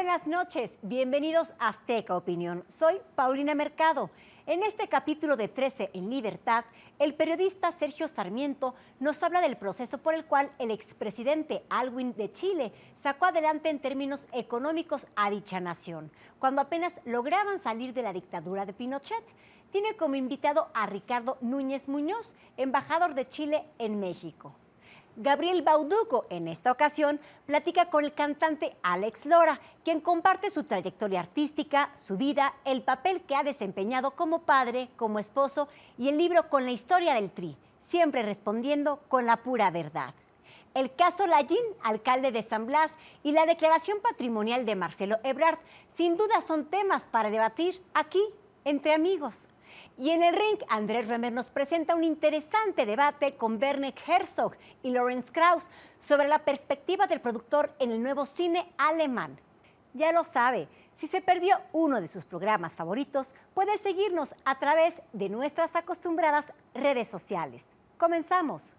buenas noches, bienvenidos a Azteca Opinión. Soy Paulina Mercado. En este capítulo de 13 en Libertad, el periodista Sergio Sarmiento nos habla del proceso por el cual el expresidente Aylwin de Chile sacó adelante en términos económicos a dicha nación, cuando apenas lograban salir de la dictadura de Pinochet. Tiene como invitado a Ricardo Núñez Muñoz, embajador de Chile en México. Gabriel Bauduco, en esta ocasión, platica con el cantante Alex Lora, quien comparte su trayectoria artística, su vida, el papel que ha desempeñado como padre, como esposo y el libro con la historia del Tri, siempre respondiendo con la pura verdad. El caso Layín, alcalde de San Blas, y la declaración patrimonial de Marcelo Ebrard, sin duda son temas para debatir aquí, entre amigos. Y en el ring, Andrés Remer nos presenta un interesante debate con Werner Herzog y Lorenz Krauss sobre la perspectiva del productor en el nuevo cine alemán. Ya lo sabe, si se perdió uno de sus programas favoritos, puede seguirnos a través de nuestras acostumbradas redes sociales. ¡Comenzamos!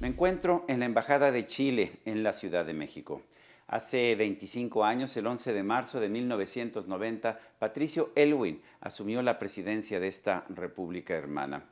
Me encuentro en la Embajada de Chile, en la Ciudad de México. Hace 25 años, el 11 de marzo de 1990, Patricio Aylwin asumió la presidencia de esta república hermana.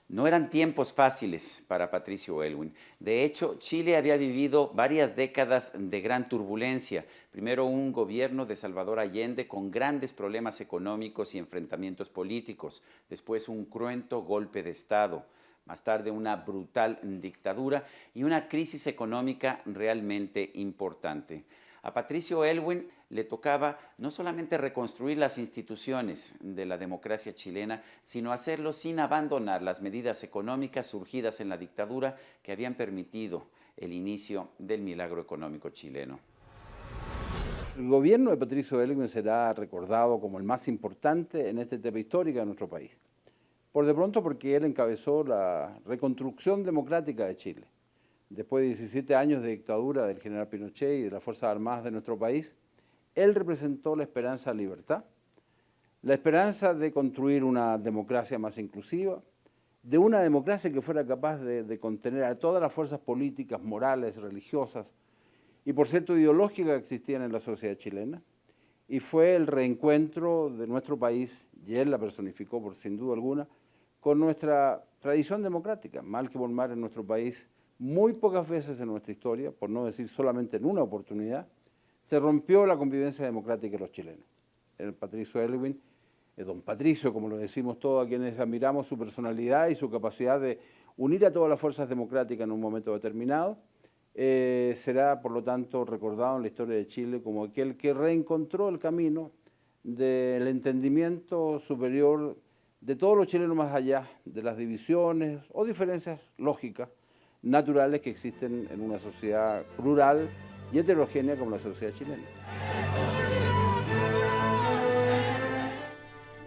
No eran tiempos fáciles para Patricio Aylwin. De hecho, Chile había vivido varias décadas de gran turbulencia. Primero un gobierno de Salvador Allende con grandes problemas económicos y enfrentamientos políticos. Después un cruento golpe de Estado. Más tarde una brutal dictadura y una crisis económica realmente importante. A Patricio Aylwin le tocaba no solamente reconstruir las instituciones de la democracia chilena, sino hacerlo sin abandonar las medidas económicas surgidas en la dictadura que habían permitido el inicio del milagro económico chileno. El gobierno de Patricio Aylwin será recordado como el más importante en esta etapa histórica de nuestro país. Por de pronto porque él encabezó la reconstrucción democrática de Chile. Después de 17 años de dictadura del general Pinochet y de las Fuerzas Armadas de nuestro país, él representó la esperanza de libertad, la esperanza de construir una democracia más inclusiva, de una democracia que fuera capaz de contener a todas las fuerzas políticas, morales, religiosas y por cierto ideológicas que existían en la sociedad chilena. Y fue el reencuentro de nuestro país, y él la personificó por sin duda alguna, con nuestra tradición democrática. Mal que por mal en nuestro país, muy pocas veces en nuestra historia, por no decir solamente en una oportunidad, se rompió la convivencia democrática de los chilenos. El Patricio Aylwin, don Patricio, como lo decimos todos a quienes admiramos su personalidad y su capacidad de unir a todas las fuerzas democráticas en un momento determinado, será por lo tanto recordado en la historia de Chile como aquel que reencontró el camino del entendimiento superior de todos los chilenos más allá de las divisiones o diferencias lógicas, naturales que existen en una sociedad plural y heterogénea como la sociedad chilena.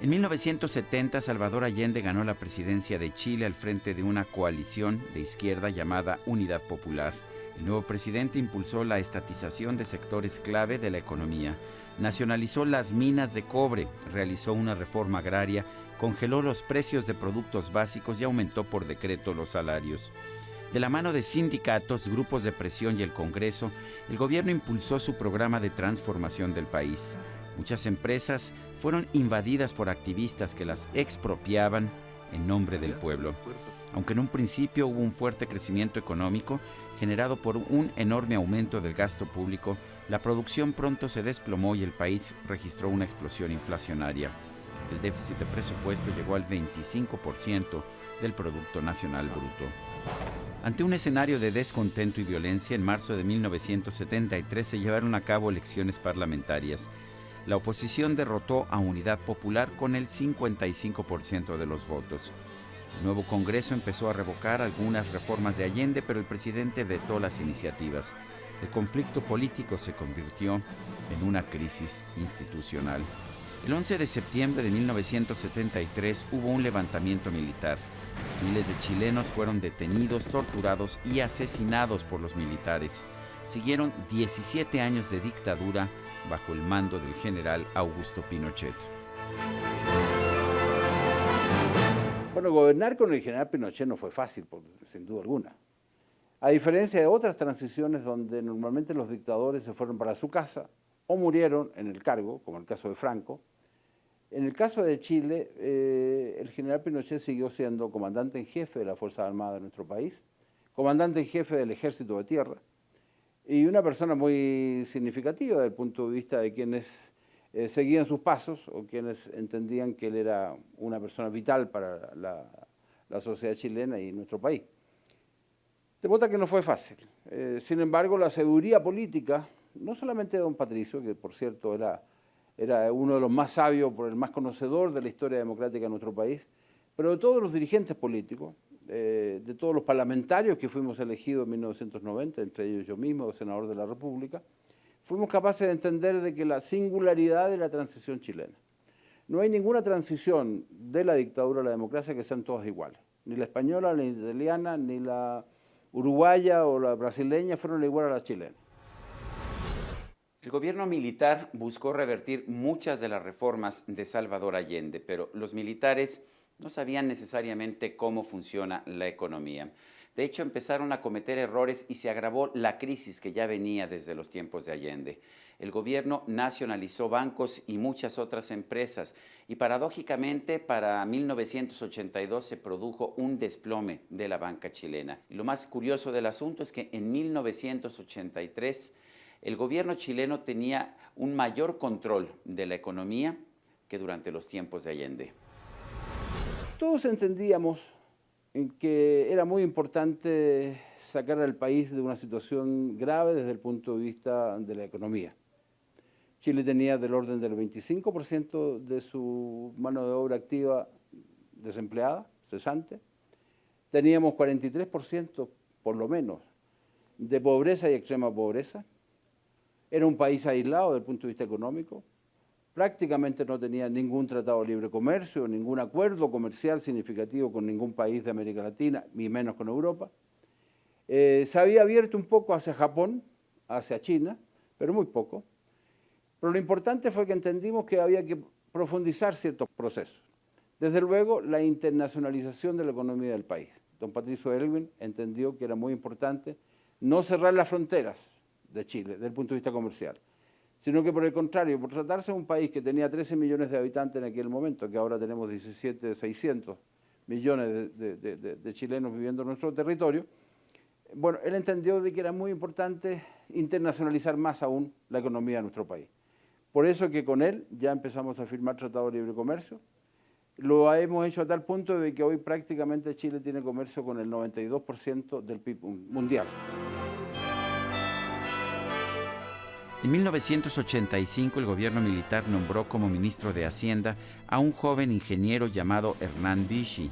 En 1970, Salvador Allende ganó la presidencia de Chile al frente de una coalición de izquierda llamada Unidad Popular. El nuevo presidente impulsó la estatización de sectores clave de la economía, nacionalizó las minas de cobre, realizó una reforma agraria, congeló los precios de productos básicos y aumentó por decreto los salarios. De la mano de sindicatos, grupos de presión y el Congreso, el gobierno impulsó su programa de transformación del país. Muchas empresas fueron invadidas por activistas que las expropiaban en nombre del pueblo. Aunque en un principio hubo un fuerte crecimiento económico generado por un enorme aumento del gasto público, la producción pronto se desplomó y el país registró una explosión inflacionaria. El déficit de presupuesto llegó al 25% del Producto Nacional Bruto. Ante un escenario de descontento y violencia, en marzo de 1973 se llevaron a cabo elecciones parlamentarias. La oposición derrotó a Unidad Popular con el 55% de los votos. El nuevo Congreso empezó a revocar algunas reformas de Allende, pero el presidente vetó las iniciativas. El conflicto político se convirtió en una crisis institucional. El 11 de septiembre de 1973 hubo un levantamiento militar. Miles de chilenos fueron detenidos, torturados y asesinados por los militares. Siguieron 17 años de dictadura bajo el mando del general Augusto Pinochet. Bueno, gobernar con el general Pinochet no fue fácil, sin duda alguna. A diferencia de otras transiciones donde normalmente los dictadores se fueron para su casa o murieron en el cargo, como el caso de Franco, en el caso de Chile, el general Pinochet siguió siendo comandante en jefe de las Fuerzas Armadas de nuestro país, comandante en jefe del Ejército de Tierra, y una persona muy significativa desde el punto de vista de quienes seguían sus pasos o quienes entendían que él era una persona vital para la sociedad chilena y nuestro país. De modo que no fue fácil. Sin embargo, la sabiduría política, no solamente de don Patricio, que por cierto era uno de los más sabios, por el más conocedor de la historia democrática de nuestro país, pero de todos los dirigentes políticos, de todos los parlamentarios que fuimos elegidos en 1990, entre ellos yo mismo, senador de la República, fuimos capaces de entender de que la singularidad de la transición chilena. No hay ninguna transición de la dictadura a la democracia que sean todas iguales. Ni la española, ni la italiana, ni la uruguaya o la brasileña fueron igual a la chilena. El gobierno militar buscó revertir muchas de las reformas de Salvador Allende, pero los militares no sabían necesariamente cómo funciona la economía. De hecho, empezaron a cometer errores y se agravó la crisis que ya venía desde los tiempos de Allende. El gobierno nacionalizó bancos y muchas otras empresas y paradójicamente para 1982 se produjo un desplome de la banca chilena. Y lo más curioso del asunto es que en 1983 el gobierno chileno tenía un mayor control de la economía que durante los tiempos de Allende. Todos entendíamos en que era muy importante sacar al país de una situación grave desde el punto de vista de la economía. Chile tenía del orden del 25% de su mano de obra activa desempleada, cesante. Teníamos 43% por lo menos de pobreza y extrema pobreza. Era un país aislado desde el punto de vista económico. Prácticamente no tenía ningún tratado de libre comercio, ningún acuerdo comercial significativo con ningún país de América Latina, ni menos con Europa. Se había abierto un poco hacia Japón, hacia China, pero muy poco. Pero lo importante fue que entendimos que había que profundizar ciertos procesos. Desde luego, la internacionalización de la economía del país. Don Patricio Aylwin entendió que era muy importante no cerrar las fronteras de Chile desde el punto de vista comercial, sino que por el contrario, por tratarse de un país que tenía 13 millones de habitantes en aquel momento, que ahora tenemos 600 millones de chilenos viviendo en nuestro territorio, bueno, él entendió de que era muy importante internacionalizar más aún la economía de nuestro país. Por eso que con él ya empezamos a firmar tratados de libre comercio. Lo hemos hecho a tal punto de que hoy prácticamente Chile tiene comercio con el 92% del PIB mundial. En 1985 el gobierno militar nombró como ministro de Hacienda a un joven ingeniero llamado Hernán Vichy,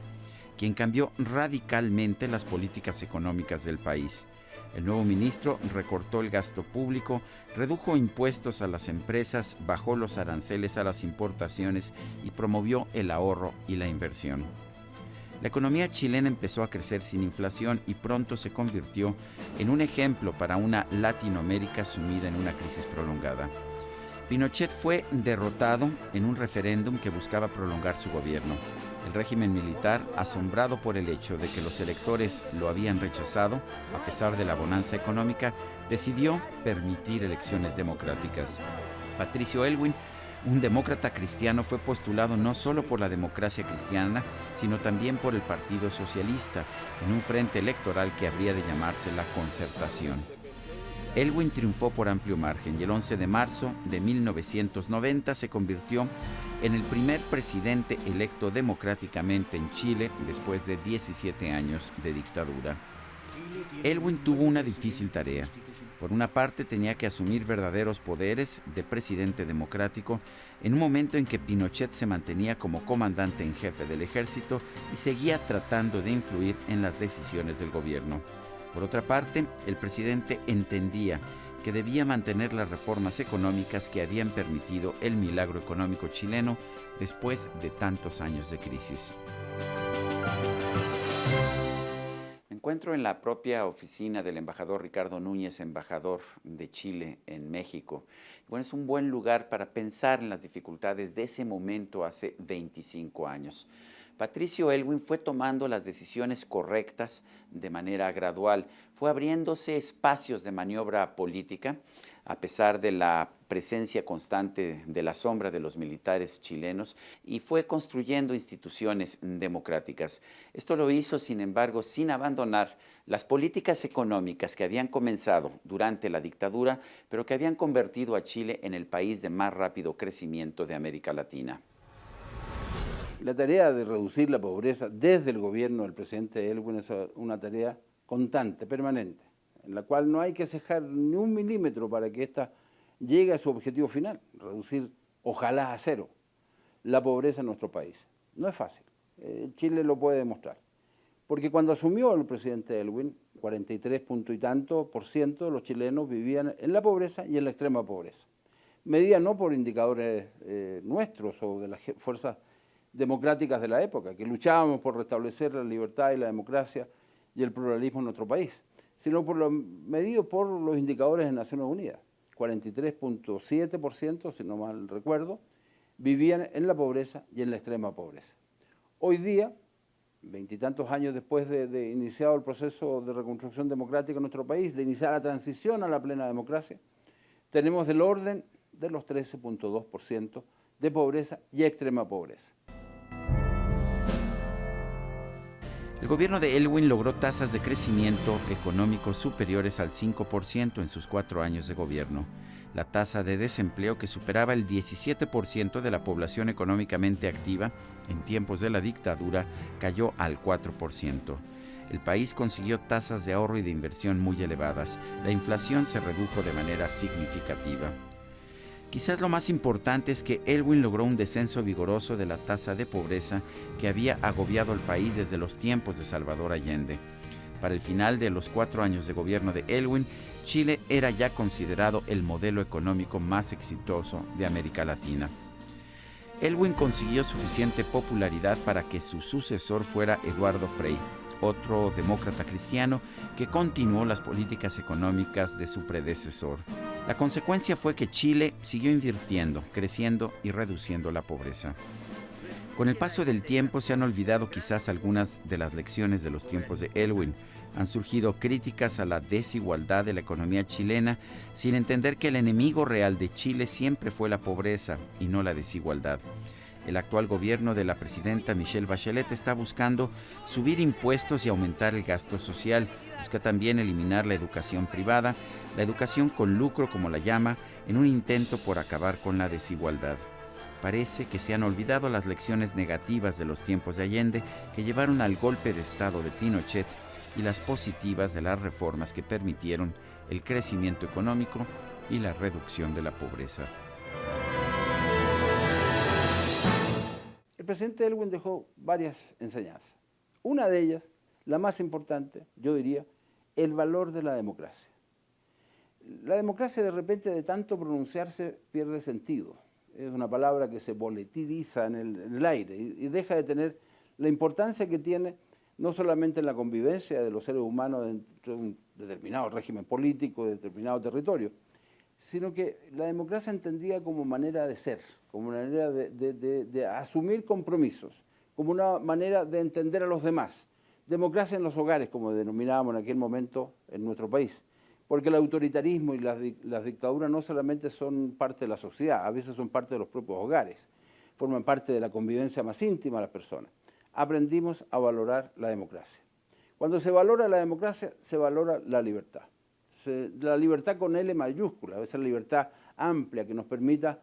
quien cambió radicalmente las políticas económicas del país. El nuevo ministro recortó el gasto público, redujo impuestos a las empresas, bajó los aranceles a las importaciones y promovió el ahorro y la inversión. La economía chilena empezó a crecer sin inflación y pronto se convirtió en un ejemplo para una Latinoamérica sumida en una crisis prolongada. Pinochet fue derrotado en un referéndum que buscaba prolongar su gobierno. El régimen militar, asombrado por el hecho de que los electores lo habían rechazado, a pesar de la bonanza económica, decidió permitir elecciones democráticas. Patricio Aylwin, un demócrata cristiano, fue postulado no solo por la democracia cristiana, sino también por el Partido Socialista, en un frente electoral que habría de llamarse la Concertación. Aylwin triunfó por amplio margen y el 11 de marzo de 1990 se convirtió en el primer presidente electo democráticamente en Chile después de 17 años de dictadura. Aylwin tuvo una difícil tarea. Por una parte, tenía que asumir verdaderos poderes de presidente democrático en un momento en que Pinochet se mantenía como comandante en jefe del ejército y seguía tratando de influir en las decisiones del gobierno. Por otra parte, el presidente entendía que debía mantener las reformas económicas que habían permitido el milagro económico chileno después de tantos años de crisis. Me encuentro en la propia oficina del embajador Ricardo Núñez, embajador de Chile en México. Bueno, es un buen lugar para pensar en las dificultades de ese momento hace 25 años. Patricio Aylwin fue tomando las decisiones correctas de manera gradual, fue abriéndose espacios de maniobra política, a pesar de la presencia constante de la sombra de los militares chilenos, y fue construyendo instituciones democráticas. Esto lo hizo, sin embargo, sin abandonar las políticas económicas que habían comenzado durante la dictadura, pero que habían convertido a Chile en el país de más rápido crecimiento de América Latina. La tarea de reducir la pobreza desde el gobierno del presidente Aylwin es una tarea constante, permanente, en la cual no hay que cejar ni un milímetro para que ésta llegue a su objetivo final, reducir, ojalá a cero, la pobreza en nuestro país. No es fácil, Chile lo puede demostrar, porque cuando asumió el presidente Aylwin, 43 punto y tanto por ciento de los chilenos vivían en la pobreza y en la extrema pobreza. Medida no por indicadores nuestros o de las fuerzas democráticas de la época, que luchábamos por restablecer la libertad y la democracia y el pluralismo en nuestro país, sino medido por los indicadores de Naciones Unidas. 43.7%, si no mal recuerdo, vivían en la pobreza y en la extrema pobreza. Hoy día, veintitantos años después de iniciado el proceso de reconstrucción democrática en nuestro país, de iniciar la transición a la plena democracia, tenemos del orden de los 13.2% de pobreza y extrema pobreza. El gobierno de Aylwin logró tasas de crecimiento económico superiores al 5% en sus 4 años de gobierno. La tasa de desempleo, que superaba el 17% de la población económicamente activa en tiempos de la dictadura, cayó al 4%. El país consiguió tasas de ahorro y de inversión muy elevadas. La inflación se redujo de manera significativa. Quizás lo más importante es que Aylwin logró un descenso vigoroso de la tasa de pobreza que había agobiado al país desde los tiempos de Salvador Allende. Para el final de los 4 años de gobierno de Aylwin, Chile era ya considerado el modelo económico más exitoso de América Latina. Aylwin consiguió suficiente popularidad para que su sucesor fuera Eduardo Frei, otro demócrata cristiano que continuó las políticas económicas de su predecesor. La consecuencia fue que Chile siguió invirtiendo, creciendo y reduciendo la pobreza. Con el paso del tiempo se han olvidado quizás algunas de las lecciones de los tiempos de Aylwin. Han surgido críticas a la desigualdad de la economía chilena, sin entender que el enemigo real de Chile siempre fue la pobreza y no la desigualdad. El actual gobierno de la presidenta Michelle Bachelet está buscando subir impuestos y aumentar el gasto social. Busca también eliminar la educación privada, la educación con lucro, como la llama, en un intento por acabar con la desigualdad. Parece que se han olvidado las lecciones negativas de los tiempos de Allende que llevaron al golpe de Estado de Pinochet y las positivas de las reformas que permitieron el crecimiento económico y la reducción de la pobreza. El presidente Aylwin dejó varias enseñanzas. Una de ellas, la más importante, yo diría, el valor de la democracia. La democracia de repente de tanto pronunciarse pierde sentido. Es una palabra que se volatiliza en el aire y deja de tener la importancia que tiene no solamente en la convivencia de los seres humanos dentro de un determinado régimen político, de determinado territorio, sino que la democracia entendida como manera de ser, como manera de asumir compromisos, como una manera de entender a los demás. Democracia en los hogares, como denominábamos en aquel momento en nuestro país, porque el autoritarismo y las dictaduras no solamente son parte de la sociedad, a veces son parte de los propios hogares, forman parte de la convivencia más íntima de las personas. Aprendimos a valorar la democracia. Cuando se valora la democracia, se valora la libertad. La libertad con L mayúscula, esa libertad amplia que nos permita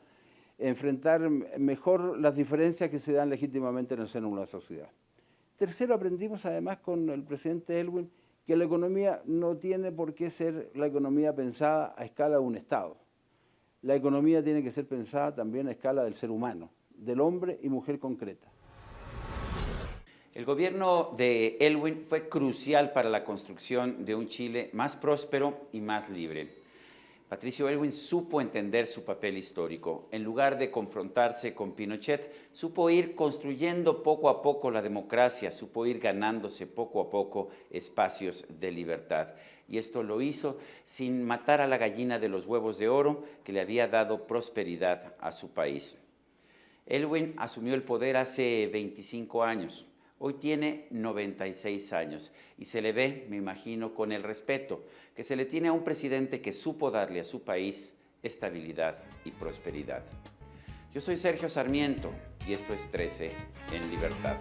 enfrentar mejor las diferencias que se dan legítimamente en el seno de una sociedad. Tercero, aprendimos además con el presidente Aylwin que la economía no tiene por qué ser la economía pensada a escala de un Estado. La economía tiene que ser pensada también a escala del ser humano, del hombre y mujer concreta. El gobierno de Aylwin fue crucial para la construcción de un Chile más próspero y más libre. Patricio Aylwin supo entender su papel histórico. En lugar de confrontarse con Pinochet, supo ir construyendo poco a poco la democracia, supo ir ganándose poco a poco espacios de libertad. Y esto lo hizo sin matar a la gallina de los huevos de oro que le había dado prosperidad a su país. Aylwin asumió el poder hace 25 años. Hoy tiene 96 años y se le ve, me imagino, con el respeto que se le tiene a un presidente que supo darle a su país estabilidad y prosperidad. Yo soy Sergio Sarmiento y esto es 13 en Libertad.